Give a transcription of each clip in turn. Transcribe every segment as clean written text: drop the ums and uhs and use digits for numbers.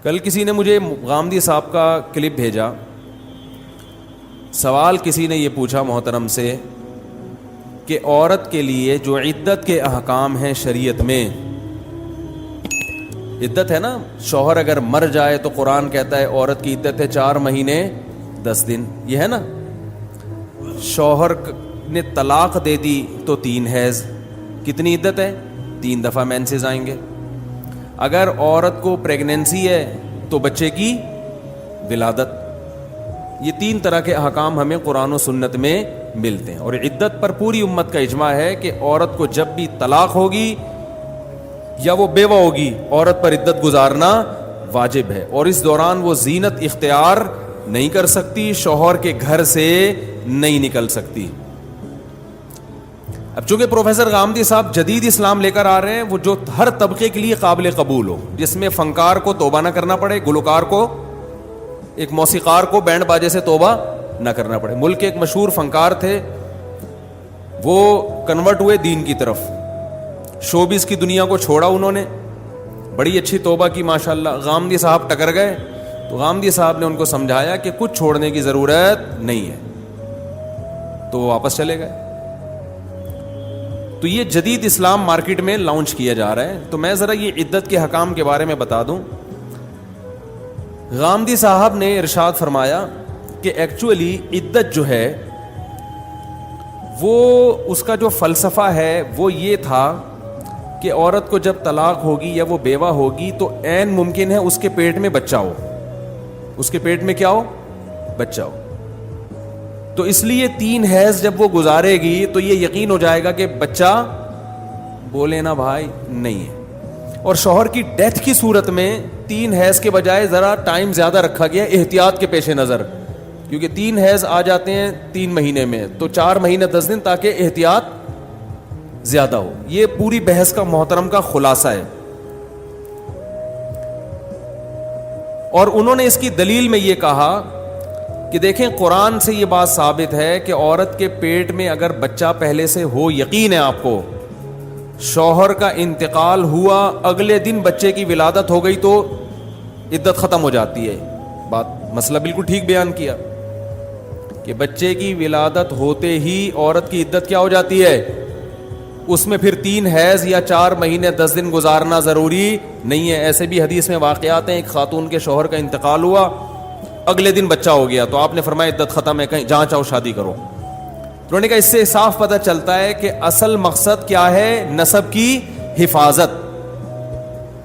کل کسی نے مجھے غامدی صاحب کا کلپ بھیجا. سوال کسی نے یہ پوچھا محترم سے کہ عورت کے لیے جو عدت کے احکام ہیں شریعت میں, عدت ہے نا, شوہر اگر مر جائے تو قرآن کہتا ہے عورت کی عدت ہے 4 مہینے 10 دن, یہ ہے نا. شوہر نے طلاق دے دی تو 3 حیض, کتنی عدت ہے؟ 3 دفعہ مینسز آئیں گے. اگر عورت کو پریگننسی ہے تو بچے کی ولادت. یہ 3 طرح کے احکام ہمیں قرآن و سنت میں ملتے ہیں. اور عدت پر پوری امت کا اجماع ہے کہ عورت کو جب بھی طلاق ہوگی یا وہ بیوہ ہوگی, عورت پر عدت گزارنا واجب ہے, اور اس دوران وہ زینت اختیار نہیں کر سکتی, شوہر کے گھر سے نہیں نکل سکتی. اب چونکہ پروفیسر غامدی صاحب جدید اسلام لے کر آ رہے ہیں, وہ جو ہر طبقے کے لیے قابل قبول ہو, جس میں فنکار کو توبہ نہ کرنا پڑے, گلوکار کو, ایک موسیقار کو بینڈ باجے سے توبہ نہ کرنا پڑے. ملک کے ایک مشہور فنکار تھے, وہ کنورٹ ہوئے دین کی طرف, شوبز کی دنیا کو چھوڑا انہوں نے, بڑی اچھی توبہ کی ماشاءاللہ. غامدی صاحب ٹکر گئے تو غامدی صاحب نے ان کو سمجھایا کہ کچھ چھوڑنے کی ضرورت نہیں ہے, تو وہ واپس چلے گئے. تو یہ جدید اسلام مارکیٹ میں لانچ کیا جا رہا ہے. تو میں ذرا یہ عدت کے حکام کے بارے میں بتا دوں. غامدی صاحب نے ارشاد فرمایا کہ ایکچولی عدت جو ہے وہ, اس کا جو فلسفہ ہے وہ یہ تھا کہ عورت کو جب طلاق ہوگی یا وہ بیوہ ہوگی تو عین ممکن ہے اس کے پیٹ میں بچہ ہو, اس کے پیٹ میں کیا ہو؟ بچہ ہو. تو اس لیے 3 حیض جب وہ گزارے گی تو یہ یقین ہو جائے گا کہ بچہ, بولے نا بھائی, نہیں ہے. اور شوہر کی ڈیتھ کی صورت میں 3 حیض کے بجائے ذرا ٹائم زیادہ رکھا گیا احتیاط کے پیش نظر, کیونکہ 3 حیض آ جاتے ہیں 3 مہینے میں, تو 4 مہینے 10 دن, تاکہ احتیاط زیادہ ہو. یہ پوری بحث کا محترم کا خلاصہ ہے. اور انہوں نے اس کی دلیل میں یہ کہا کہ دیکھیں قرآن سے یہ بات ثابت ہے کہ عورت کے پیٹ میں اگر بچہ پہلے سے ہو, یقین ہے آپ کو, شوہر کا انتقال ہوا, اگلے دن بچے کی ولادت ہو گئی تو عدت ختم ہو جاتی ہے. بات مسئلہ بالکل ٹھیک بیان کیا کہ بچے کی ولادت ہوتے ہی عورت کی عدت کیا ہو جاتی ہے, اس میں پھر 3 حیض یا 4 مہینے 10 دن گزارنا ضروری نہیں ہے. ایسے بھی حدیث میں واقعات ہیں, ایک خاتون کے شوہر کا انتقال ہوا, اگلے دن بچہ ہو گیا, تو آپ نے فرمایا عدت ختم ہے, کہیں جہاں چاہو شادی کرو. انہوں نے کہا اس سے صاف پتہ چلتا ہے کہ اصل مقصد کیا ہے, نسب کی حفاظت.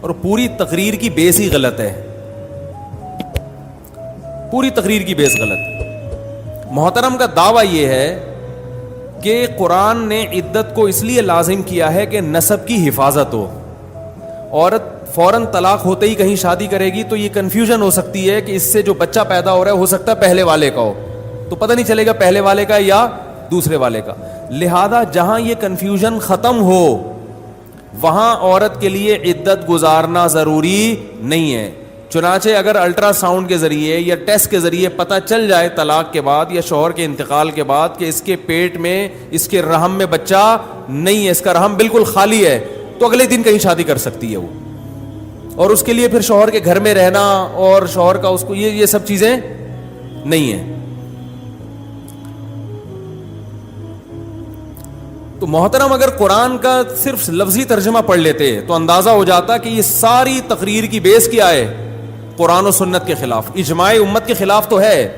اور پوری تقریر کی بیس ہی غلط ہے, پوری تقریر کی بیس غلط. محترم کا دعویٰ یہ ہے کہ قرآن نے عدت کو اس لیے لازم کیا ہے کہ نسب کی حفاظت ہو. عورت فوراً طلاق ہوتے ہی کہیں شادی کرے گی تو یہ کنفیوژن ہو سکتی ہے کہ اس سے جو بچہ پیدا ہو رہا ہے ہو سکتا ہے پہلے والے کا ہو, تو پتہ نہیں چلے گا پہلے والے کا یا دوسرے والے کا. لہذا جہاں یہ کنفیوژن ختم ہو وہاں عورت کے لیے عدت گزارنا ضروری نہیں ہے. چنانچہ اگر الٹرا ساؤنڈ کے ذریعے یا ٹیسٹ کے ذریعے پتہ چل جائے طلاق کے بعد یا شوہر کے انتقال کے بعد کہ اس کے پیٹ میں, اس کے رحم میں بچہ نہیں ہے, اس کا رحم بالکل خالی ہے, تو اگلے دن کہیں شادی کر سکتی ہے وہ. اور اس کے لیے پھر شوہر کے گھر میں رہنا اور شوہر کا اس کو یہ سب چیزیں نہیں ہیں. تو محترم اگر قرآن کا صرف لفظی ترجمہ پڑھ لیتے تو اندازہ ہو جاتا کہ یہ ساری تقریر کی بیس کیا ہے, قرآن و سنت کے خلاف, اجماع امت کے خلاف تو ہے.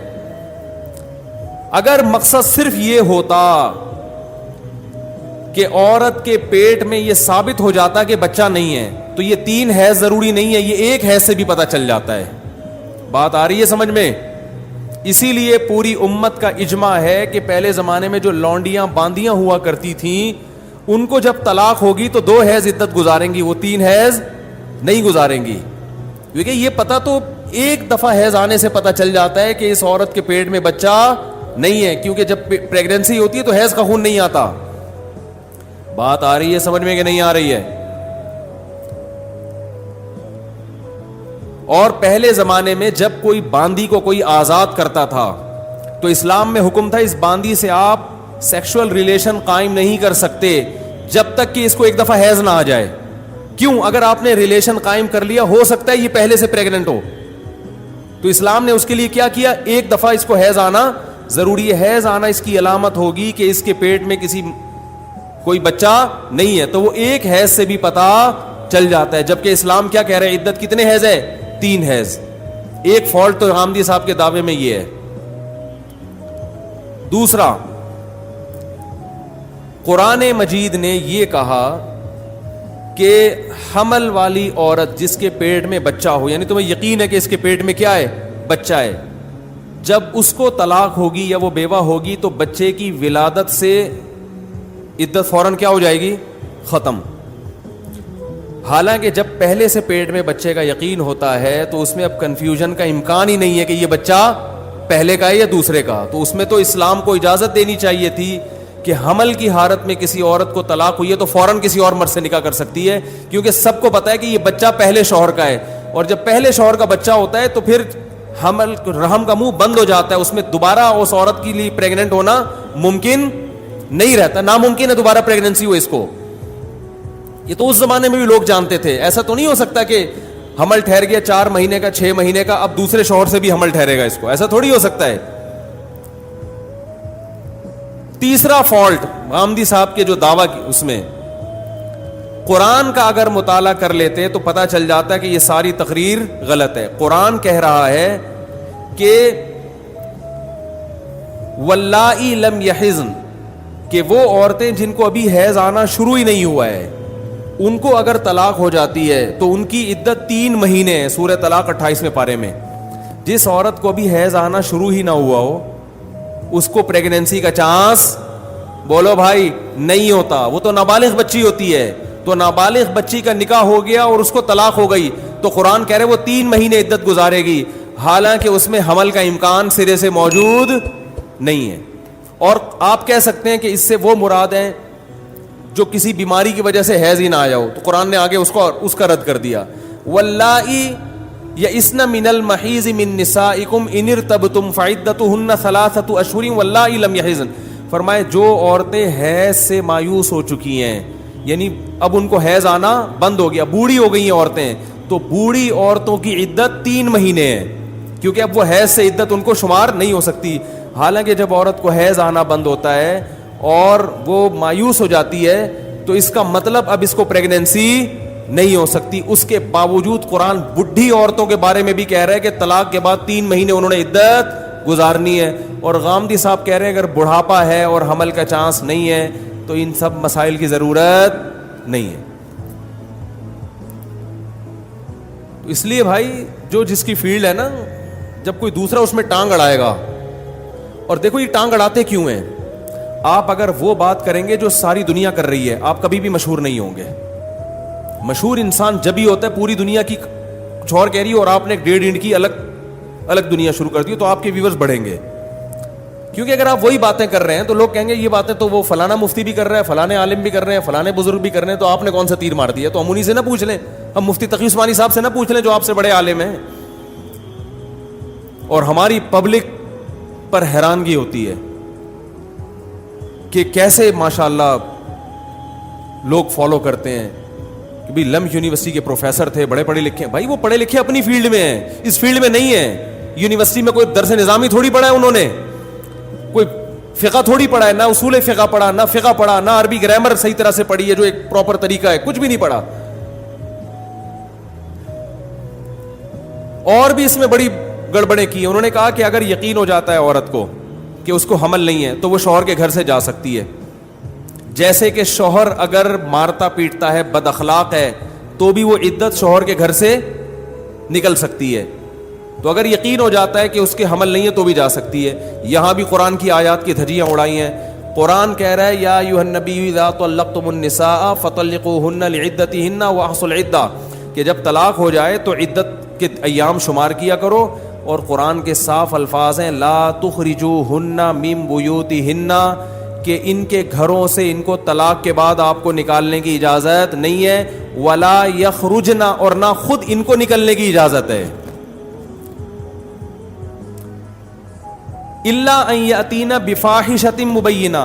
اگر مقصد صرف یہ ہوتا کہ عورت کے پیٹ میں یہ ثابت ہو جاتا کہ بچہ نہیں ہے تو یہ 3 حیض ضروری نہیں ہے, یہ 1 حیض سے بھی پتہ چل جاتا ہے. بات آ رہی ہے سمجھ میں؟ اسی لیے پوری امت کا اجماع ہے کہ پہلے زمانے میں جو لونڈیاں باندیاں ہوا کرتی تھیں ان کو جب طلاق ہوگی تو 2 حیض عدت گزاریں گی, وہ 3 حیض نہیں گزاریں گی. کیونکہ یہ پتہ تو ایک دفعہ حیض آنے سے پتہ چل جاتا ہے کہ اس عورت کے پیٹ میں بچہ نہیں ہے, کیونکہ جب پریگننسی ہوتی ہے تو حیض کا خون نہیں آتا. بات آ رہی ہے سمجھ میں کہ نہیں آ رہی ہے؟ اور پہلے زمانے میں جب کوئی باندی کو کوئی آزاد کرتا تھا تو اسلام میں حکم تھا اس باندی سے آپ سیکشول ریلیشن قائم نہیں کر سکتے جب تک کہ اس کو ایک دفعہ حیض نہ آ جائے. کیوں؟ اگر آپ نے ریلیشن قائم کر لیا، ہو سکتا ہے یہ پہلے سے پریگننٹ ہو، تو اسلام نے اس کے لیے کیا کیا؟ ایک دفعہ اس کو حیض آنا ضروری ہے. حیض آنا اس کی علامت ہوگی کہ اس کے پیٹ میں کوئی بچہ نہیں ہے، تو وہ ایک حیض سے بھی پتا چل جاتا ہے. جبکہ اسلام کیا کہہ رہے ہیں؟ عدت کتنے حیض ہے؟ 3 حیض. ایک فالٹ تو غامدی صاحب کے دعوے میں یہ ہے. دوسرا، قرآن مجید نے یہ کہا کہ حمل والی عورت جس کے پیٹ میں بچہ ہو، یعنی تمہیں یقین ہے کہ اس کے پیٹ میں کیا ہے؟ بچہ ہے، جب اس کو طلاق ہوگی یا وہ بیوہ ہوگی تو بچے کی ولادت سے عدت فوراً کیا ہو جائے گی؟ ختم. حالانکہ جب پہلے سے پیٹ میں بچے کا یقین ہوتا ہے تو اس میں اب کنفیوژن کا امکان ہی نہیں ہے کہ یہ بچہ پہلے کا ہے یا دوسرے کا. تو اس میں تو اسلام کو اجازت دینی چاہیے تھی کہ حمل کی حالت میں کسی عورت کو طلاق ہوئی ہے تو فوراً کسی اور مرد سے نکاح کر سکتی ہے، کیونکہ سب کو پتا ہے کہ یہ بچہ پہلے شوہر کا ہے. اور جب پہلے شوہر کا بچہ ہوتا ہے تو پھر حمل رحم کا منہ بند ہو جاتا ہے، اس میں دوبارہ اس عورت کے لیے پریگننٹ ہونا ممکن نہیں رہتا، ناممکن ہے دوبارہ پریگننسی ہو اس کو. یہ تو اس زمانے میں بھی لوگ جانتے تھے. ایسا تو نہیں ہو سکتا کہ حمل ٹھہر گیا 4 مہینے کا 6 مہینے کا، اب دوسرے شوہر سے بھی حمل ٹھہرے گا اس کو، ایسا تھوڑی ہو سکتا ہے. تیسرا فالٹ غامدی صاحب کے جو دعویٰ اس میں قرآن کا اگر مطالعہ کر لیتے تو پتہ چل جاتا ہے کہ یہ ساری تقریر غلط ہے. قرآن کہہ رہا ہے کہ واللائی لم یحزن، کہ وہ عورتیں جن کو ابھی حیض آنا شروع ہی نہیں ہوا ہے ان کو اگر طلاق ہو جاتی ہے تو ان کی عدت 3 مہینے ہے. سورہ طلاق 28ویں پارے میں. جس عورت کو ابھی حیض آنا شروع ہی نہ ہوا ہو اس کو پریگننسی کا چانس بولو بھائی نہیں ہوتا. وہ تو نابالغ بچی ہوتی ہے، تو نابالغ بچی کا نکاح ہو گیا اور اس کو طلاق ہو گئی تو قرآن کہہ رہے وہ 3 مہینے عدت گزارے گی، حالانکہ اس میں حمل کا امکان سرے سے موجود نہیں ہے. اور آپ کہہ سکتے ہیں کہ اس سے وہ مراد ہیں جو کسی بیماری کی وجہ سے حیض ہی نہ آیا ہو، تو قرآن نے آگے اس کا رد کر دیا. واللائی یئسن من المحیض من نسائکم ان ارتبتم فعدتہن 3 اشہر واللائی لم یحضن. فرمائے جو عورتیں حیض سے مایوس ہو چکی ہیں، یعنی اب ان کو حیض آنا بند ہو گیا، بوڑھی ہو گئی ہیں عورتیں، تو بوڑھی عورتوں کی عدت 3 مہینے ہے، کیونکہ اب وہ حیض سے عدت ان کو شمار نہیں ہو سکتی. حالانکہ جب عورت کو حیض آنا بند ہوتا ہے اور وہ مایوس ہو جاتی ہے تو اس کا مطلب اب اس کو پریگننسی نہیں ہو سکتی. اس کے باوجود قرآن بڈھی عورتوں کے بارے میں بھی کہہ رہا ہے کہ طلاق کے بعد 3 مہینے انہوں نے عدت گزارنی ہے. اور غامدی صاحب کہہ رہے ہیں اگر بڑھاپا ہے اور حمل کا چانس نہیں ہے تو ان سب مسائل کی ضرورت نہیں ہے. تو اس لیے بھائی جو جس کی فیلڈ ہے نا، جب کوئی دوسرا اس میں ٹانگ اڑائے گا، اور دیکھو یہ ٹانگ اڑاتے کیوں ہیں؟ آپ اگر وہ بات کریں گے جو ساری دنیا کر رہی ہے آپ کبھی بھی مشہور نہیں ہوں گے. مشہور انسان جب ہی ہوتا ہے پوری دنیا کی چھوڑ کہہ رہی ہے اور آپ نے 1.5 اینٹ کی الگ دنیا شروع کر دی تو آپ کے ویورز بڑھیں گے. کیونکہ اگر آپ وہی باتیں کر رہے ہیں تو لوگ کہیں گے یہ باتیں تو وہ فلانا مفتی بھی کر رہا ہے، فلانے عالم بھی کر رہے ہیں، فلانے بزرگ بھی کر رہے ہیں، تو آپ نے کون سا تیر مار دیا؟ تو ہم انہیں سے نہ پوچھ لیں، ہم مفتی تقی عثمانی صاحب سے نہ پوچھ لیں جو آپ سے بڑے عالم ہیں. اور ہماری پبلک پر حیرانگی ہوتی ہے کہ کیسے ماشاءاللہ لوگ فالو کرتے ہیں کہ بھی لم یونیورسٹی کے پروفیسر تھے، بڑے پڑھے لکھے ہیں. بھائی وہ پڑھے لکھے اپنی فیلڈ میں ہیں، اس فیلڈ میں نہیں ہیں. یونیورسٹی میں کوئی درس نظامی تھوڑی پڑھا ہے انہوں نے، کوئی فقہ تھوڑی پڑھا ہے، نہ اصول فقہ پڑھا، نہ فقہ پڑھا، نہ عربی گرامر صحیح طرح سے پڑھی ہے جو ایک پراپر طریقہ ہے، کچھ بھی نہیں پڑھا. اور بھی اس میں بڑی گڑبڑیں کی. انہوں نے کہا کہ اگر یقین ہو جاتا ہے عورت کو کہ اس کو حمل نہیں ہے تو وہ شوہر کے گھر سے جا سکتی ہے. جیسے کہ شوہر اگر مارتا پیٹتا ہے، بد اخلاق ہے، تو بھی وہ عدت شوہر کے گھر سے نکل سکتی ہے. تو اگر یقین ہو جاتا ہے کہ اس کے حمل نہیں ہے تو بھی جا سکتی ہے. یہاں بھی قرآن کی آیات کی دھجیاں اڑائی ہیں. قرآن کہہ رہا ہے یا ایھا النبی اذا طلقتم النساء فطلقوهن لعدتهن واحصوا العدہ، کہ جب طلاق ہو جائے تو عدت کے ایام شمار کیا کرو. اور قرآن کے صاف الفاظ ہیں لا تخرجوهن من بیوتهن، کہ ان کے گھروں سے ان کو طلاق کے بعد آپ کو نکالنے کی اجازت نہیں ہے. ولا یخرجن، اور نہ خود ان کو نکلنے کی اجازت ہے. الا ان یاتین بفاحشۃ مبینہ،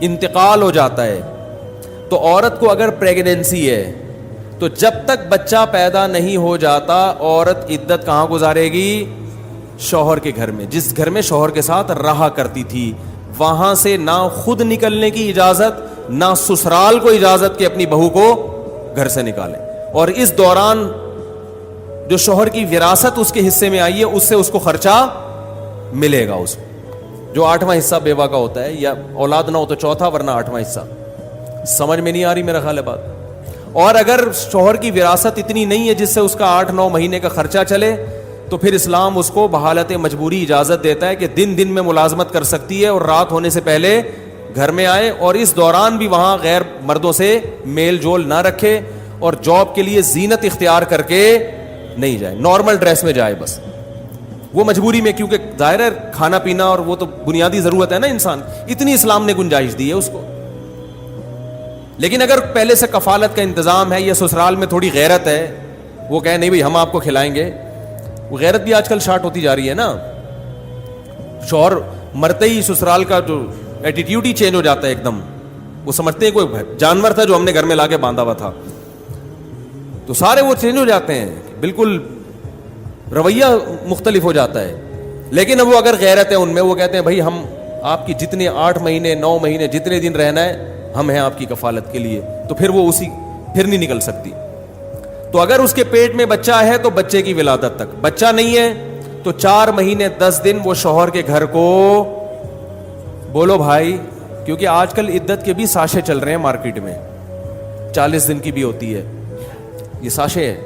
انتقال ہو جاتا ہے تو عورت کو اگر پریگنینسی ہے تو جب تک بچہ پیدا نہیں ہو جاتا عورت عدت کہاں گزارے گی؟ شوہر کے گھر میں. جس گھر میں شوہر کے ساتھ رہا کرتی تھی وہاں سے نہ خود نکلنے کی اجازت نہ سسرال کو اجازت کہ اپنی بہو کو گھر سے نکالے. اور اس دوران جو شوہر کی وراثت اس کے حصے میں آئی ہے اس سے اس کو خرچہ ملے گا. اس کو جو 8واں حصہ بیوہ کا ہوتا ہے, یا اولاد نہ ہو تو چوتھا ورنہ 8واں حصہ. سمجھ میں نہیں آ رہی میرا خیال ہے بات. اور اگر شوہر کی وراثت اتنی نہیں ہے جس سے اس کا 8-9 مہینے کا خرچہ چلے تو پھر اسلام اس کو بحالت مجبوری اجازت دیتا ہے کہ دن دن میں ملازمت کر سکتی ہے اور رات ہونے سے پہلے گھر میں آئے, اور اس دوران بھی وہاں غیر مردوں سے میل جول نہ رکھے اور جاب کے لیے زینت اختیار کر کے نہیں جائے, نارمل ڈریس میں جائے بس. وہ مجبوری میں, کیونکہ ظاہر ہے کھانا پینا اور وہ تو بنیادی ضرورت ہے نا انسان, اتنی اسلام نے گنجائش دی ہے اس کو. لیکن اگر پہلے سے کفالت کا انتظام ہے یا سسرال میں تھوڑی غیرت ہے, وہ کہے نہیں بھائی ہم آپ کو کھلائیں گے, وہ غیرت بھی آج کل شارٹ ہوتی جا رہی ہے نا. شوہر مرتے ہی سسرال کا جو ایٹیٹیوڈ ہی چینج ہو جاتا ہے ایک دم. وہ سمجھتے ہیں کوئی جانور تھا جو ہم نے گھر میں لا کے باندھا ہوا تھا, تو سارے وہ چینج ہو جاتے ہیں, بالکل رویہ مختلف ہو جاتا ہے. لیکن اب وہ اگر غیرت ہے ان میں, وہ کہتے ہیں بھائی ہم آپ کی جتنے 8 مہینے 9 مہینے جتنے دن رہنا ہے ہم ہیں آپ کی کفالت کے لیے, تو پھر وہ اسی پھر نہیں نکل سکتی. تو اگر اس کے پیٹ میں بچہ ہے تو بچے کی ولادت تک, بچہ نہیں ہے تو 4 مہینے 10 دن وہ شوہر کے گھر کو, بولو بھائی, کیونکہ آج کل عدت کے بھی ساشے چل رہے ہیں مارکیٹ میں, 40 دن کی بھی ہوتی ہے. یہ ساشے ہے,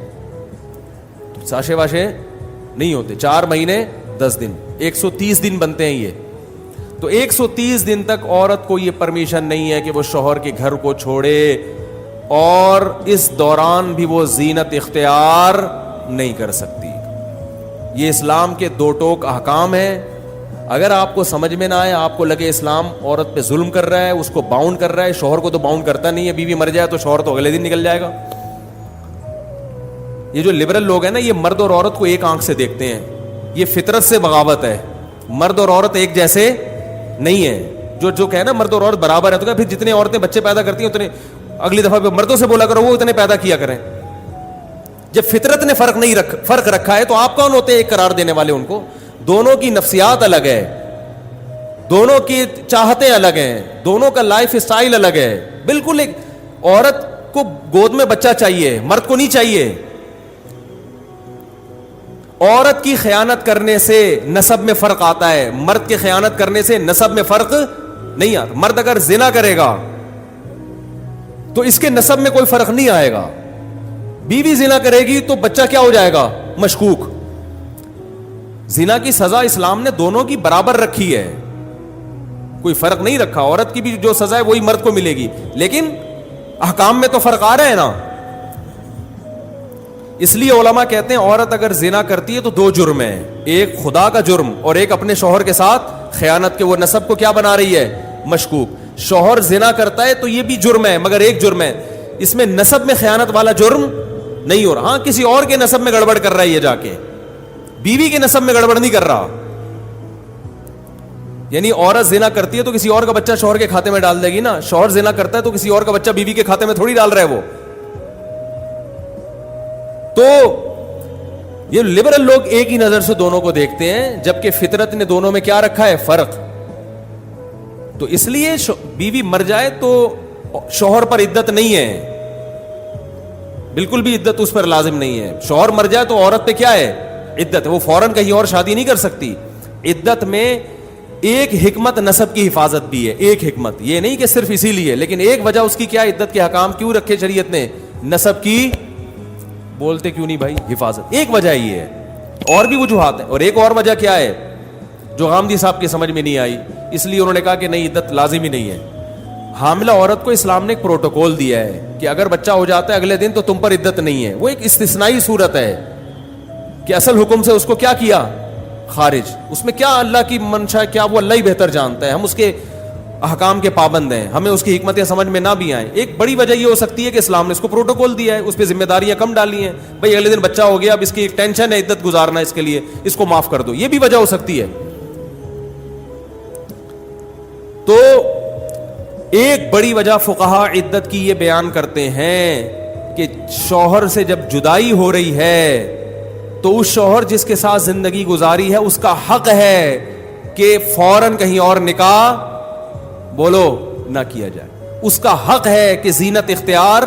تو ساشے واشے نہیں ہوتے. 4 مہینے 10 دن 130 دن بنتے ہیں یہ. تو 130 دن تک عورت کو یہ پرمیشن نہیں ہے کہ وہ شوہر کے گھر کو چھوڑے, اور اس دوران بھی وہ زینت اختیار نہیں کر سکتی. یہ اسلام کے 2 ٹوک احکام ہیں. اگر آپ کو سمجھ میں نہ آئے, آپ کو لگے اسلام عورت پہ ظلم کر رہا ہے, اس کو باؤنڈ کر رہا ہے, شوہر کو تو باؤنڈ کرتا نہیں ہے, بیوی مر جائے تو شوہر تو اگلے دن نکل جائے گا. یہ جو لبرل لوگ ہیں نا, یہ مرد اور عورت کو ایک آنکھ سے دیکھتے ہیں. یہ فطرت سے بغاوت ہے. مرد اور عورت ایک جیسے نہیں ہے. جو کہ نا مرد اور عورت برابر ہے, تو پھر جتنے عورتیں بچے پیدا کرتی ہیں اتنے اگلی دفعہ مردوں سے بولا کرو وہ اتنے پیدا کیا کریں. جب فطرت نے فرق رکھا ہے تو آپ کون ہوتے ہیں ایک قرار دینے والے ان کو؟ دونوں کی نفسیات الگ ہے, دونوں کی چاہتیں الگ ہیں, دونوں کا لائف اسٹائل الگ ہے. بالکل ایک عورت کو گود میں بچہ چاہیے, مرد کو نہیں چاہیے. عورت کی خیانت کرنے سے نسب میں فرق آتا ہے, مرد کے خیانت کرنے سے نسب میں فرق نہیں آتا. مرد اگر زنا کرے گا تو اس کے نسب میں کوئی فرق نہیں آئے گا. بیوی زنا کرے گی تو بچہ کیا ہو جائے گا؟ مشکوک. زنا کی سزا اسلام نے دونوں کی برابر رکھی ہے, کوئی فرق نہیں رکھا. عورت کی بھی جو سزا ہے وہی مرد کو ملے گی, لیکن احکام میں تو فرق آ رہا ہے نا. اس لیے علماء کہتے ہیں عورت اگر زنا کرتی ہے تو 2 جرم ہیں, ایک خدا کا جرم اور ایک اپنے شوہر کے ساتھ خیانت کے. وہ نسب کو کیا بنا رہی ہے؟ مشکوک. شوہر زنا کرتا ہے تو یہ بھی جرم ہے, مگر ایک جرم ہے, اس میں نسب میں خیانت والا جرم نہیں ہو رہا. ہاں کسی اور کے نسب میں گڑبڑ کر رہا ہے یہ جا کے, بیوی کے نسب میں گڑبڑ نہیں کر رہا. یعنی عورت زنا کرتی ہے تو کسی اور کا بچہ شوہر کے کھاتے میں ڈال دے گی نا, شوہر زنا کرتا ہے تو کسی اور کا بچہ بیوی کے کھاتے میں تھوڑی ڈال رہا ہے وہ. تو یہ لبرل لوگ ایک ہی نظر سے دونوں کو دیکھتے ہیں, جبکہ فطرت نے دونوں میں کیا رکھا ہے؟ فرق. تو اس لیے بیوی مر جائے تو شوہر پر عدت نہیں ہے, بالکل بھی عدت اس پر لازم نہیں ہے. شوہر مر جائے تو عورت پہ کیا ہے؟ عدت. وہ فوراً کہیں اور شادی نہیں کر سکتی. عدت میں ایک حکمت نسب کی حفاظت بھی ہے, ایک حکمت, یہ نہیں کہ صرف اسی لیے, لیکن ایک وجہ اس کی کیا, عدت کے حکام کیوں رکھے شریعت نے؟ نسب کی, بولتے کیوں نہیں بھائی, حفاظت. ایک وجہ یہ ہے, اور بھی وجوہات ہیں. اور ایک اور وجہ کیا ہے جو غامدی صاحب کی سمجھ میں نہیں آئی, اس لیے انہوں نے کہا کہ نہیں عدت لازمی نہیں ہے. حاملہ عورت کو اسلام نے ایک پروٹوکول دیا ہے کہ اگر بچہ ہو جاتا ہے اگلے دن تو تم پر عدت نہیں ہے. وہ ایک استثنائی صورت ہے کہ اصل حکم سے اس کو کیا کیا؟ خارج. اس میں کیا اللہ کی منشا, کیا وہ اللہ ہی بہتر جانتا ہے, ہم اس کے احکام کے پابند ہیں, ہمیں اس کی حکمتیں سمجھ میں نہ بھی آئیں. ایک بڑی وجہ یہ ہو سکتی ہے کہ اسلام نے اس کو پروٹوکول دیا ہے, اس پہ ذمہ داریاں کم ڈالی ہیں. بھائی اگلے دن بچہ ہو گیا, اب اس کی ایک ٹینشن ہے عدت گزارنا, اس کے لیے اس کو معاف کر دو, یہ بھی وجہ ہو سکتی ہے. تو ایک بڑی وجہ فقہا عدت کی یہ بیان کرتے ہیں کہ شوہر سے جب جدائی ہو رہی ہے تو اس شوہر جس کے ساتھ زندگی گزاری ہے اس کا حق ہے کہ فوراً کہیں اور نکاح بولو نہ کیا جائے. اس کا حق ہے کہ زینت اختیار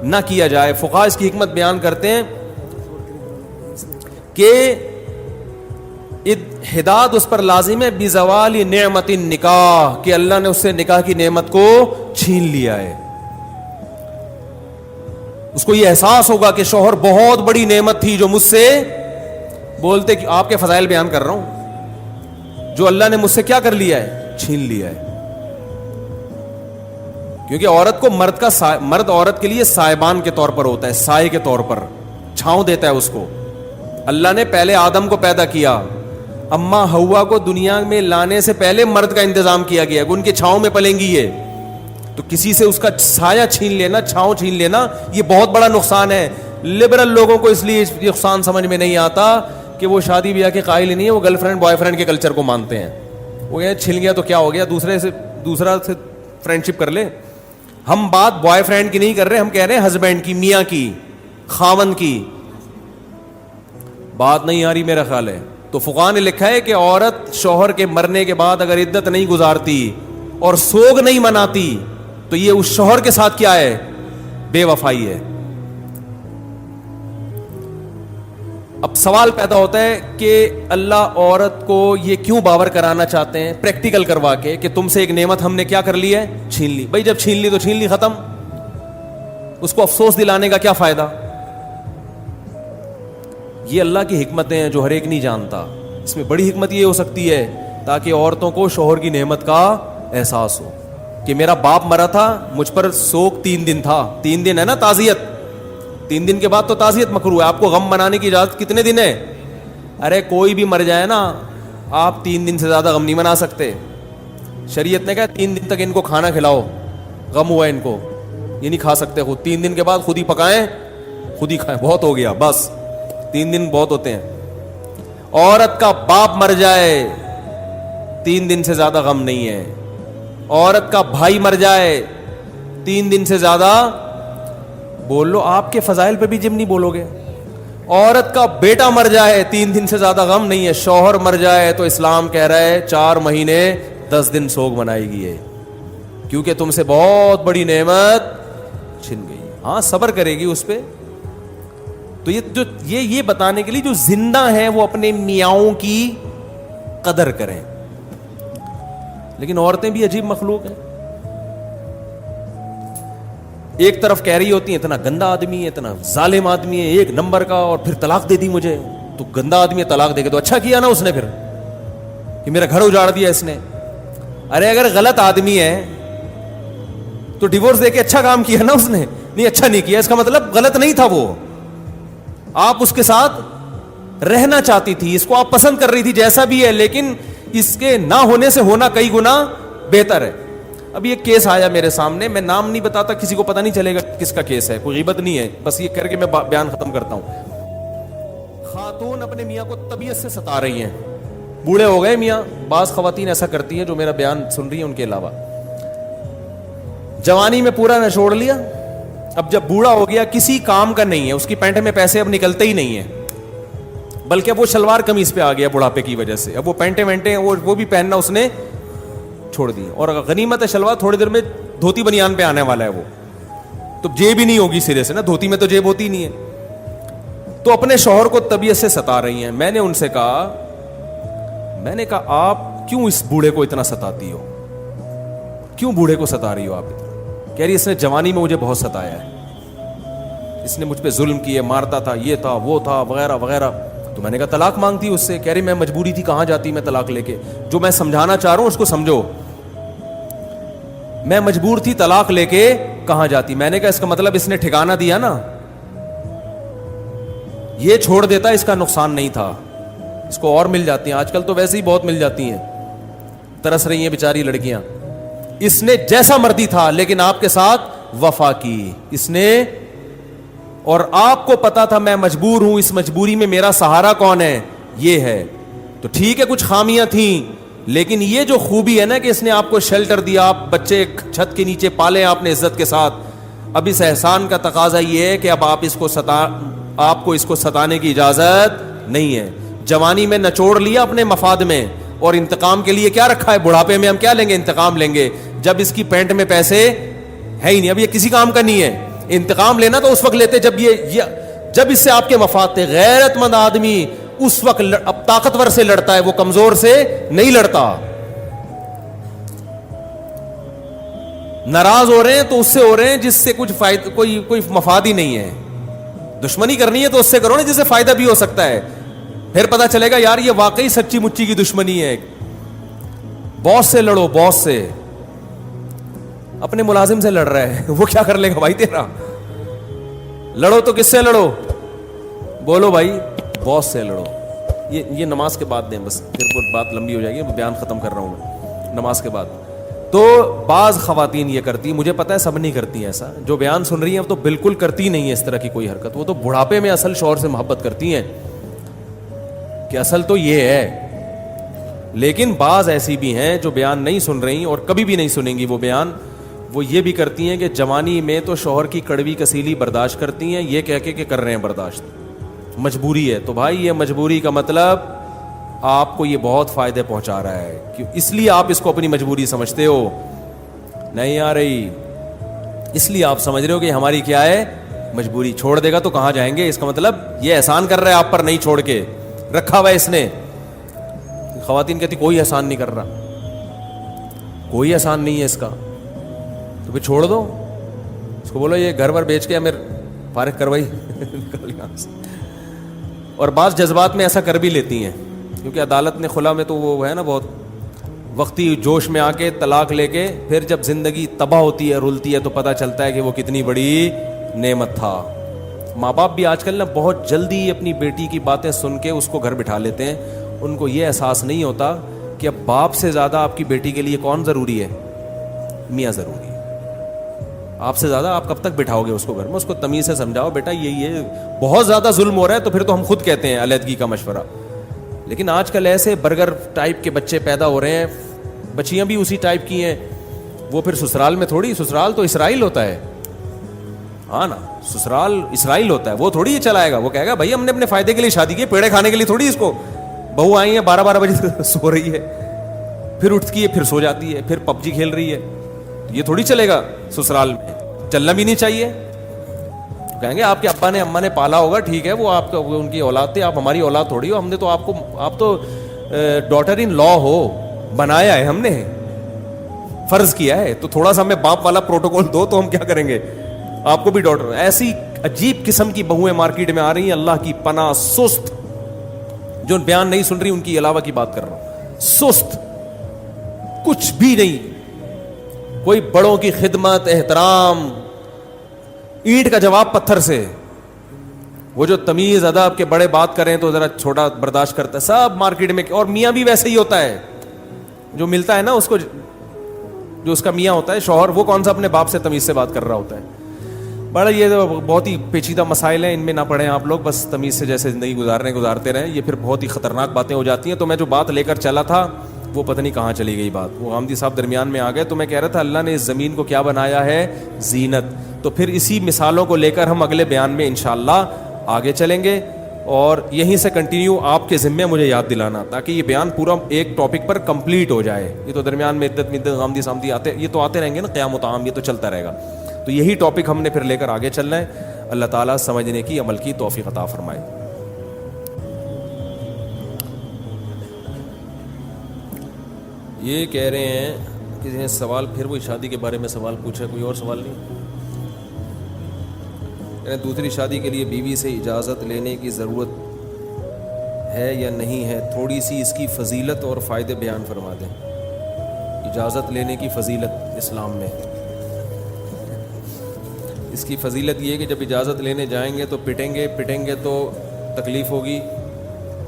نہ کیا جائے. فقہا اس کی حکمت بیان کرتے ہیں کہ ہدایت اس پر لازم ہے بزوال نعمت النکاح، کہ اللہ نے اس سے نکاح کی نعمت کو چھین لیا ہے. اس کو یہ احساس ہوگا کہ شوہر بہت بڑی نعمت تھی جو مجھ سے بولتے کہ آپ کے فضائل بیان کر رہا ہوں، جو اللہ نے مجھ سے کیا کر لیا ہے، چھین لیا ہے. کیونکہ عورت کو مرد عورت کے لیے سائبان کے طور پر ہوتا ہے، سائے کے طور پر چھاؤں دیتا ہے اس کو. اللہ نے پہلے آدم کو پیدا کیا، اما ہوا کو دنیا میں لانے سے پہلے مرد کا انتظام کیا گیا کہ ان کے چھاؤں میں پلیں گی یہ. تو کسی سے اس کا سایہ چھین لینا، چھاؤں چھین لینا، یہ بہت بڑا نقصان ہے. لبرل لوگوں کو اس لیے نقصان سمجھ میں نہیں آتا کہ وہ شادی بیاہ کے قائل ہی نہیں ہے، وہ گرل فرینڈ بوائے فرینڈ کے کلچر کو مانتے ہیں. وہ یہ چھن گیا تو کیا ہو گیا، دوسرا سے فرینڈ شپ کر لے. ہم بات بوائے فرینڈ کی نہیں کر رہے، ہم کہہ رہے ہیں ہسبینڈ کی، میاں کی، خاوند کی. بات نہیں آ رہی میرا خیال ہے. تو فقہا نے لکھا ہے کہ عورت شوہر کے مرنے کے بعد اگر عدت نہیں گزارتی اور سوگ نہیں مناتی تو یہ اس شوہر کے ساتھ کیا ہے، بے وفائی ہے. اب سوال پیدا ہوتا ہے کہ اللہ عورت کو یہ کیوں باور کرانا چاہتے ہیں پریکٹیکل کروا کے کہ تم سے ایک نعمت ہم نے کیا کر لی ہے، چھین لی. بھائی جب چھین لی تو چھین لی، ختم. اس کو افسوس دلانے کا کیا فائدہ. یہ اللہ کی حکمتیں ہیں جو ہر ایک نہیں جانتا. اس میں بڑی حکمت یہ ہو سکتی ہے تاکہ عورتوں کو شوہر کی نعمت کا احساس ہو کہ میرا باپ مرا تھا، مجھ پر سوگ 3 دن تھا. 3 دن ہے نا تعزیت، 3 دن کے بعد تو تعزیت مکروہ ہے. آپ کو غم منانے کی اجازت کتنے دن ہے؟ ارے کوئی بھی مر جائے نا، آپ 3 دن سے زیادہ غم نہیں منا سکتے. شریعت نے کہا 3 دن تک ان کو کھانا کھلاؤ، غم ہوا ان کو، یہ نہیں کھا سکتے خود. 3 دن کے بعد خود ہی پکائیں خود ہی کھائیں، بہت ہو گیا بس. 3 دن بہت ہوتے ہیں. عورت کا باپ مر جائے 3 دن سے زیادہ غم نہیں ہے. عورت کا بھائی مر جائے 3 دن سے زیادہ بول لو. آپ کے فضائل پہ بھی جب نہیں بولو گے. عورت کا بیٹا مر جائے 3 دن سے زیادہ غم نہیں ہے. شوہر مر جائے تو اسلام کہہ رہا ہے 4 مہینے 10 دن سوگ منائے گی ہے، کیونکہ تم سے بہت بڑی نعمت چھن گئی. ہاں صبر کرے گی اس پہ. تو یہ بتانے کے لیے جو زندہ ہیں وہ اپنے میاؤں کی قدر کریں. لیکن عورتیں بھی عجیب مخلوق ہیں. ایک طرف کہہ رہی ہوتی ہیں اتنا گندا آدمی ہے، اتنا ظالم آدمی ہے، 1 نمبر کا، اور پھر طلاق دے دی مجھے. تو گندا آدمی ہے، طلاق دے کے تو اچھا کیا نا اس نے، پھر کہ میرا گھر اجاڑ دیا اس نے. ارے اگر غلط آدمی ہے تو ڈیورس دے کے اچھا کام کیا نا اس نے. نہیں اچھا نہیں کیا، اس کا مطلب غلط نہیں تھا وہ. آپ اس کے ساتھ رہنا چاہتی تھی، اس کو آپ پسند کر رہی تھی جیسا بھی ہے، لیکن اس کے نہ ہونے سے ہونا کئی گنا بہتر ہے. ابھی ایک کیس آیا میرے سامنے، میں نام نہیں بتاتا، کسی کو پتہ نہیں چلے گا کس کا کیس ہے، کوئی غیبت نہیں ہے، بس یہ کر کے میں بیان ختم کرتا ہوں. خاتون اپنے میاں کو طبیعت سے ستا رہی ہیں، بوڑھے ہو گئے میاں. بعض خواتین ایسا کرتی ہیں جو میرا بیان سن رہی ہیں، ان کے علاوہ جوانی میں پورا نچوڑ لیا، اب جب بوڑھا ہو گیا کسی کام کا نہیں ہے، اس کی پینٹ میں پیسے اب نکلتے ہی نہیں ہیں، بلکہ اب وہ شلوار قمیض پہ آ گیا بڑھاپے کی وجہ سے. اب وہ پینٹیں وینٹیں وہ بھی پہننا اس نے چھوڑ دی. اور غنیمت ہے شلوار تھوڑی دیر میں دھوتی بنیان پہ آنے والا ہے وہ. تو جیب ہی نہیں ہوگی سرے سے نا، دھوتی میں تو جیب ہوتی نہیں ہے. تو اپنے شوہر کو طبیعت سے ستا رہی ہیں. میں نے ان سے کہا آپ کیوں اس بوڑھے کو اتنا ستاتی ہو، کیوں بوڑھے کو ستا رہی ہو آپ اتنا؟ کہہ رہی اس نے جوانی میں مجھے بہت ستایا ہے، اس نے مجھ پہ ظلم کیے، مارتا تھا، یہ تھا وہ تھا وغیرہ وغیرہ. تو میں نے کہا طلاق مانگتی اس سے. کہہ رہی میں مجبوری تھی، کہاں جاتی میں طلاق لے کے. جو میں سمجھانا چاہ رہا ہوں اس کو سمجھو، میں مجبور تھی طلاق لے کے کہاں جاتی. میں نے کہا اس کا مطلب اس نے ٹھکانہ دیا نا، یہ چھوڑ دیتا اس کا نقصان نہیں تھا، اس کو اور مل جاتی ہیں. آج کل تو ویسے ہی بہت مل جاتی ہیں، ترس رہی ہیں بیچاری لڑکیاں. اس نے جیسا مردی تھا لیکن آپ کے ساتھ وفا کی اس نے، اور آپ کو پتا تھا میں مجبور ہوں، اس مجبوری میں میرا سہارا کون ہے، یہ ہے. تو ٹھیک ہے کچھ خامیاں تھیں لیکن یہ جو خوبی ہے نا کہ اس نے آپ کو شیلٹر دیا, آپ بچے چھت کے نیچے پالے آپ نے عزت کے ساتھ, اب اس احسان کا تقاضا یہ ہے کہ اب آپ کو اس کو ستانے کی اجازت نہیں ہے. جوانی میں نچوڑ لیا اپنے مفاد میں, اور انتقام کے لیے کیا رکھا ہے, بڑھاپے میں ہم کیا لیں گے, انتقام لیں گے, جب اس کی پینٹ میں پیسے ہے ہی نہیں, اب یہ کسی کام کا نہیں ہے. انتقام لینا تو اس وقت لیتے جب اس سے آپ کے مفاد تھے. غیرت مند آدمی اس وقت اب طاقتور سے لڑتا ہے, وہ کمزور سے نہیں لڑتا. ناراض ہو رہے ہیں تو اس سے ہو رہے ہیں جس سے کچھ فائدہ کوئی مفاد ہی نہیں ہے. دشمنی کرنی ہے تو اس سے کرو نا جس سے فائدہ بھی ہو سکتا ہے, پھر پتا چلے گا یار یہ واقعی سچی مچی کی دشمنی ہے. باس سے لڑو, باس سے, اپنے ملازم سے لڑ رہا ہے, وہ کیا کر لے گا بھائی تیرا. لڑو تو کس سے لڑو, بولو بھائی باس سے لڑو. یہ نماز کے بعد دیں بس, پھر بات لمبی ہو جائے گی, بیان ختم کر رہا ہوں میں نماز کے بعد. تو بعض خواتین یہ کرتی, مجھے پتا ہے سب نہیں کرتی ایسا, جو بیان سن رہی ہیں تو بالکل کرتی نہیں ہے اس طرح کی کوئی حرکت, وہ تو بڑھاپے میں اصل شوہر سے محبت کرتی ہیں کہ اصل تو یہ ہے. لیکن بعض ایسی بھی ہیں جو بیان نہیں سن رہی اور کبھی بھی نہیں سنیں گی وہ بیان, وہ یہ بھی کرتی ہیں کہ جوانی میں تو شوہر کی کڑوی کسیلی برداشت کرتی ہیں, یہ کہہ کے کہ کر رہے ہیں برداشت, مجبوری ہے. تو بھائی یہ مجبوری کا مطلب آپ کو یہ بہت فائدے پہنچا رہا ہے, کہ اس لیے آپ اس کو اپنی مجبوری سمجھتے ہو. نہیں آ رہی, اس لیے آپ سمجھ رہے ہو کہ ہماری کیا ہے مجبوری. چھوڑ دے گا تو کہاں جائیں گے, اس کا مطلب یہ احسان کر رہا ہے آپ پر, نہیں چھوڑ کے رکھا ہوا ہے اس نے. خواتین کہتی کوئی احسان نہیں کر رہا, کوئی احسان نہیں ہے اس کا, تو پھر چھوڑ دو اس کو, بولو یہ گھر پر بیچ کے ہمیں فارغ کروائی. اور بعض جذبات میں ایسا کر بھی لیتی ہیں, کیونکہ عدالت نے خلا میں تو وہ ہے نا بہت وقتی جوش میں آ کے طلاق لے کے پھر جب زندگی تباہ ہوتی ہے, رلتی ہے, تو پتہ چلتا ہے کہ وہ کتنی بڑی نعمت تھا. ماں باپ بھی آج کل نا بہت جلدی اپنی بیٹی کی باتیں سن کے اس کو گھر بٹھا لیتے ہیں. ان کو یہ احساس نہیں ہوتا کہ اب باپ سے زیادہ آپ کی بیٹی کے لیے کون ضروری ہے, میاں ضروری ہے. آپ سے زیادہ آپ کب تک بٹھاؤ گے اس کو گھر میں, اس کو تمیز سے سمجھاؤ بیٹا یہ بہت زیادہ ظلم ہو رہا ہے, تو پھر تو ہم خود کہتے ہیں علیحدگی کا مشورہ. لیکن آج کل ایسے برگر ٹائپ کے بچے پیدا ہو رہے ہیں, بچیاں بھی اسی ٹائپ کی ہیں, وہ پھر سسرال میں تھوڑی, سسرال تو اسرائیل ہوتا ہے, ہاں نا, سسرال اسرائیل ہوتا ہے, وہ تھوڑی یہ چلائے گا, وہ کہے گا بھائی ہم نے اپنے فائدے کے لیے شادی کی, پیڑے کھانے کے لیے تھوڑی. اس کو بہو آئی ہے 12 بجے سو رہی ہے, پھر اٹھتی ہے, پھر سو جاتی ہے, پھر پب جی کھیل رہی ہے, یہ تھوڑی چلے گا سسرال میں, چلنا بھی نہیں چاہیے. کہیں گے آپ کے ابا نے اماں نے پالا ہوگا, ٹھیک ہے, وہ آپ کا ان کی اولاد تھی, آپ ہماری اولاد تھوڑی ہو, ہم نے تو آپ تو ڈاٹر ان لا ہو, بنایا ہے ہم نے, فرض کیا ہے, تو تھوڑا سا ہمیں باپ والا پروٹوکول دو تو ہم کیا کریں گے, آپ کو بھی ڈاٹر. ایسی عجیب قسم کی بہویں مارکیٹ میں آ رہی ہیں, اللہ کی پناہ, سست, جو بیان نہیں سن رہی ان کی علاوہ کی بات کر رہا ہوں, سست, کچھ بھی نہیں, کوئی بڑوں کی خدمت احترام, اینٹ کا جواب پتھر سے. وہ جو تمیز ادب کے بڑے بات کریں تو ذرا چھوٹا برداشت کرتا ہے, سب مارکیٹ میں. اور میاں بھی ویسے ہی ہوتا ہے, جو ملتا ہے نا اس کو, جو اس کا میاں ہوتا ہے شوہر, وہ کون سا اپنے باپ سے تمیز سے بات کر رہا ہوتا ہے. بڑا یہ بہت ہی پیچیدہ مسائل ہیں, ان میں نہ پڑھیں آپ لوگ, بس تمیز سے جیسے زندگی گزارتے رہیں. یہ پھر بہت ہی خطرناک باتیں ہو جاتی ہیں. تو میں جو بات لے کر چلا تھا وہ پتہ نہیں کہاں چلی گئی بات, وہ حامدی صاحب درمیان میں آ گئے. تو میں کہہ رہا تھا اللہ نے اس زمین کو کیا بنایا ہے, زینت. تو پھر اسی مثالوں کو لے کر ہم اگلے بیان میں انشاءاللہ آگے چلیں گے, اور یہیں سے کنٹینیو آپ کے ذمے مجھے یاد دلانا, تاکہ یہ بیان پورا ایک ٹاپک پر کمپلیٹ ہو جائے. یہ تو درمیان میں عدت غامدی سامدی آتے, یہ تو آتے رہیں گے نا, قیام و طعام, یہ تو چلتا رہے گا. تو یہی ٹاپک ہم نے پھر لے کر آگے چلنا ہے. اللہ تعالیٰ سمجھنے کی, عمل کی توفیق عطا فرمائے. یہ کہہ رہے ہیں کسی نے سوال, پھر وہی شادی کے بارے میں سوال پوچھا, کوئی اور سوال نہیں. دوسری شادی کے لیے بیوی سے اجازت لینے کی ضرورت ہے یا نہیں ہے, تھوڑی سی اس کی فضیلت اور فائدے بیان فرما دیں. اجازت لینے کی فضیلت اسلام میں, اس کی فضیلت یہ ہے کہ جب اجازت لینے جائیں گے تو پٹیں گے تو تکلیف ہوگی,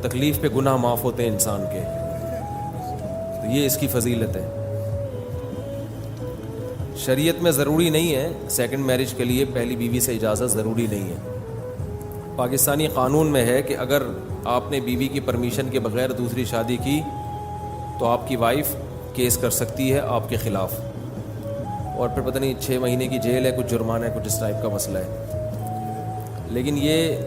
تکلیف پہ گناہ معاف ہوتے ہیں انسان کے. تو یہ اس کی فضیلت ہے. شریعت میں ضروری نہیں ہے سیکنڈ میرج کے لیے پہلی بیوی سے اجازت ضروری نہیں ہے. پاکستانی قانون میں ہے کہ اگر آپ نے بیوی کی پرمیشن کے بغیر دوسری شادی کی تو آپ کی وائف کیس کر سکتی ہے آپ کے خلاف, اور پھر پتہ نہیں 6 مہینے کی جیل ہے, کچھ جرمانہ ہے, کچھ اس ٹائپ کا مسئلہ ہے. لیکن یہ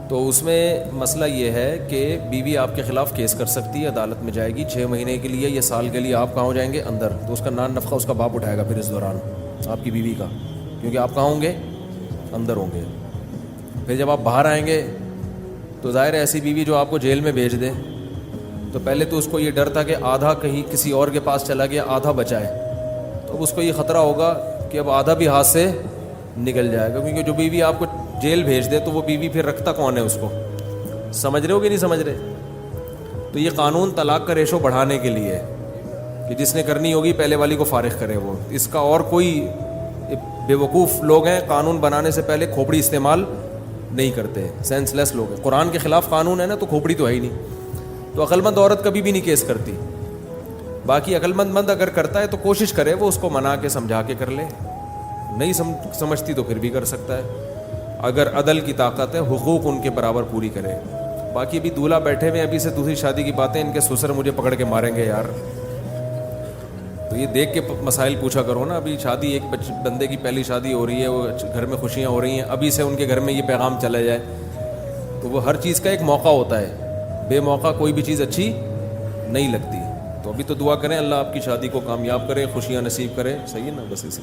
تو اس میں مسئلہ یہ ہے کہ بیوی آپ کے خلاف کیس کر سکتی ہے, عدالت میں جائے گی 6 مہینے کے لیے یا سال کے لیے. آپ کہاں ہو جائیں گے؟ اندر. تو اس کا نان نفقہ اس کا باپ اٹھائے گا پھر اس دوران, آپ کی بیوی کا, کیونکہ آپ کہاں ہوں گے؟ اندر ہوں گے. پھر جب آپ باہر آئیں گے تو ظاہر ہے ایسی بیوی جو آپ کو جیل میں بھیج دے, تو پہلے تو اس کو یہ ڈر تھا کہ آدھا کہیں کسی اور کے پاس چلا گیا, آدھا بچا ہے, تو اب اس کو یہ خطرہ ہوگا کہ اب آدھا بھی ہاتھ سے نکل جائے گا. کیونکہ جو بیوی آپ کو جیل بھیج دے تو وہ بیوی پھر رکھتا کون ہے اس کو؟ سمجھ رہے ہو کہ نہیں سمجھ رہے؟ تو یہ قانون طلاق کا ریشو بڑھانے کے لیے کہ جس نے کرنی ہوگی پہلے والی کو فارغ کرے وہ. اس کا اور کوئی بے وقوف لوگ ہیں قانون بنانے سے پہلے کھوپڑی استعمال نہیں کرتے, سینس لیس لوگ ہیں. قرآن کے خلاف قانون ہے نا, تو کھوپڑی تو ہے ہی نہیں. تو عقلمند عورت کبھی بھی نہیں کیس کرتی. باقی عقلمند مرد اگر کرتا ہے تو کوشش کرے وہ اس کو منا کے سمجھا کے کر لے, نہیں سمجھتی تو پھر بھی کر سکتا ہے. اگر عدل کی طاقت ہے حقوق ان کے برابر پوری کرے. باقی ابھی دولہا بیٹھے ہوئے, ابھی سے دوسری شادی کی باتیں, ان کے سسر مجھے پکڑ کے ماریں گے یار. تو یہ دیکھ کے مسائل پوچھا کرو نا. ابھی شادی ایک بندے کی پہلی شادی ہو رہی ہے, وہ گھر میں خوشیاں ہو رہی ہیں, ابھی سے ان کے گھر میں یہ پیغام چلا جائے تو وہ ہر چیز کا ایک موقع ہوتا ہے, بے موقع کوئی بھی چیز اچھی نہیں لگتی. تو ابھی تو دعا کریں اللہ آپ کی شادی کو کامیاب کرے, خوشیاں نصیب کرے. صحیح ہے نا؟ بس اسی